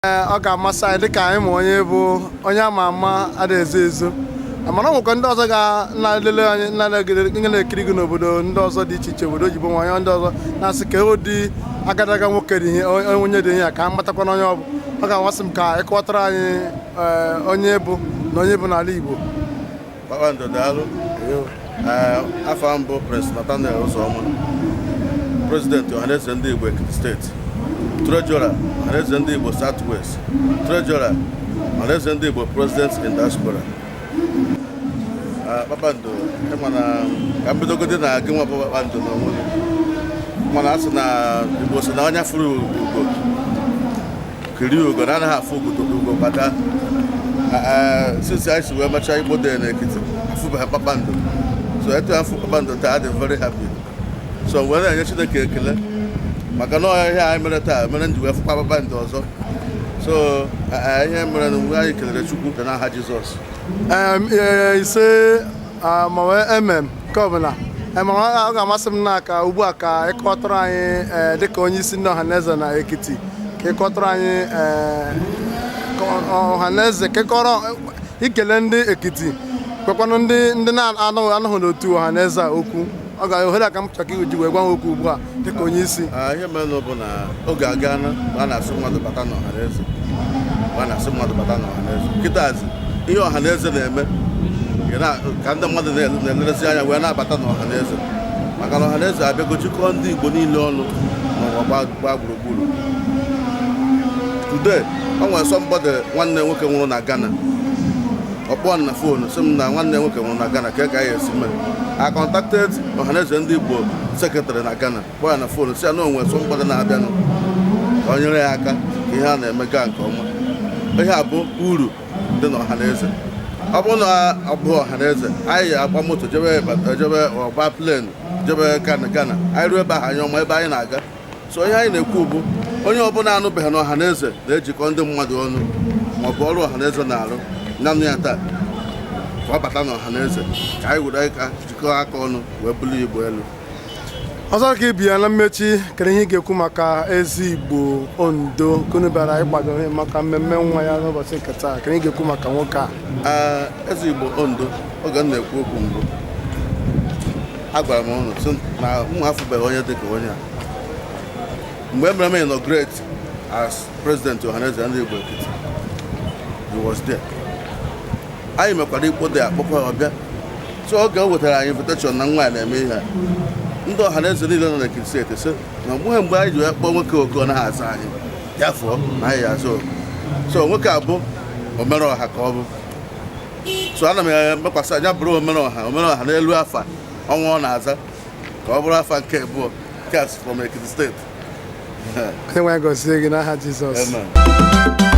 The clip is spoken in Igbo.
Ọ ga-amasị anyị dịka anyị ma onye bụ onye ama ama adịghị ezo mana ọ nwekwa ndị ọzọ ga-na-elele anyị na-ekiri gị n'obodo ndị ọzọ dị iche iche obodo oyibo ma onye ndị ọzọ na-asị ka ụdị agadaga nwoke dị ihe onye dị ihe ya ka m matakwa na onye ọ bụ. Ọ ga-amasị m ka ịkọwatara anyị onye bụ na onye bụ n'ala Igbo. Kpakpando daalụ. Afọ mbụ Prince Nathaniel Uzoma, President Ọhaneze Ndị Igbo Ekiti Steeti, Treasurer Ọhaneze Ndị Igbo Southwest, Treasurer Ọhaneze Ndị Igbo President in Diaspora. Kpakpando, mana ka mbidogode na gị nwa Kpakpando n'onwe gị, mana asị na Igbo sị na onye furu ugo kiri ugo na anaghị afụ ugo bata. Since I wee mechaa Igbo Day n'Ekiti, afụbeghị Kpakpando. So etu afụ Kpakpando taa dị very happy. So were na-enye Chineke ekele maka na ihe anyị mere taa mere nji wee fụkwa Kpakpando ọzọ. So ihe mere na mgbe anyị kelere Chukwu dị n'aha Jizọs. Ise ma wee nke ọbụla ọ ga-amasị m na ka ugbu a ka ịkọtara anyị dịka onye isi ndị Ọhaneze na Ekiti ka ịkọtara anyị Ọhaneze kekọrọ ikele ndị Ekiti kwekwanụ ndị na-anọghị n'otu Ọhaneze a okwu. Ọ ga-ohere aka m chọrọ ka iji wee gwa m okwu ugbu a dịka onye isi. Ihe mere bụ na oge agaana a na-asụ mmadụ bata n'Ọhaneze, kịtazi ihe Ọhaneze na-eme ka ndị mmadụ na-elerezi anya wee na-abata n'Ọhaneze maka na Ọhaneze abịago jikọọ ndị Igbo niile ọnụ n'ụwa gbaa gburugburu. Today o nwere somebody nwanne nwoke nwụrụ na Ghana, ọ kpọọ na fonu sị m na nwanne nwoke nwụrụ na Ghana ka ga ya esi mee. I contacted Ọhaneze Ndị Igbo secretary na Ghana, kpọọ ya na fonu sị ya na o nwere somebody na-abịanụ ka o nyere ya aka ka ihe a na-eme gaa nke ọma. Ihe a bụ uru dị n'Ọhaneze. Ọ bụrụ na ọ bụ Ọhaneze anyị agba moto jebe ọgba plen jebe Ghana, anyị ruo ebe ahụ anyị ọma ebe anyị na-aga. So ihe anyị na-ekwu bụ onye ọbụla anụbeghị na Ọhaneze na-ejikọ ndị mmadụ ọnụ maọbụ ọrụ Ọhaneze na-arụ nanụ ya taa ka ọ bata n'Ọhaneze ka anyị were aka jikọọ aka ọnụ wee bulie Igbo elu. Ọzọ ka ibi ya na mmechi kere ihe ị ga-ekwu maka Ezigbo Ondo kunu bịara ịkwado ihe maka mmemme nwa ya n'ụbọchị nke taa, kere ihe ị ga-ekwu maka nwoke a. Ezigbo Ondo oge m na-ekwu okwu mbụ agwara m ụnụ sị na m afụbeghị onye dị ka onye a. Mgbe e mere m inaugurate as President Ọhaneze Ndị Igbo Ekiti, he was there. Anyị mekwara Igbo Day akpọkwa ọbịa. So oge o wetara anyị invitation na nwa ya na-eme ihe a, ndị Ọhaneze niile nọ n'Ekiti steeti sị na mgbe anyị ji wee kpọọ nwoke ogo na aza anyị ya fụọ na anyị azụ ogo. So nwoke a bụ omereọha ka ọ bụ. So ana m emekwasị anya bụrụ omereọha n'elu afa ọnwa ọ na-aza ka ọ bụrụ afa nke abụọ from Ekiti steeti. Onye nwe ya gọzie gị n'aha Jizọs.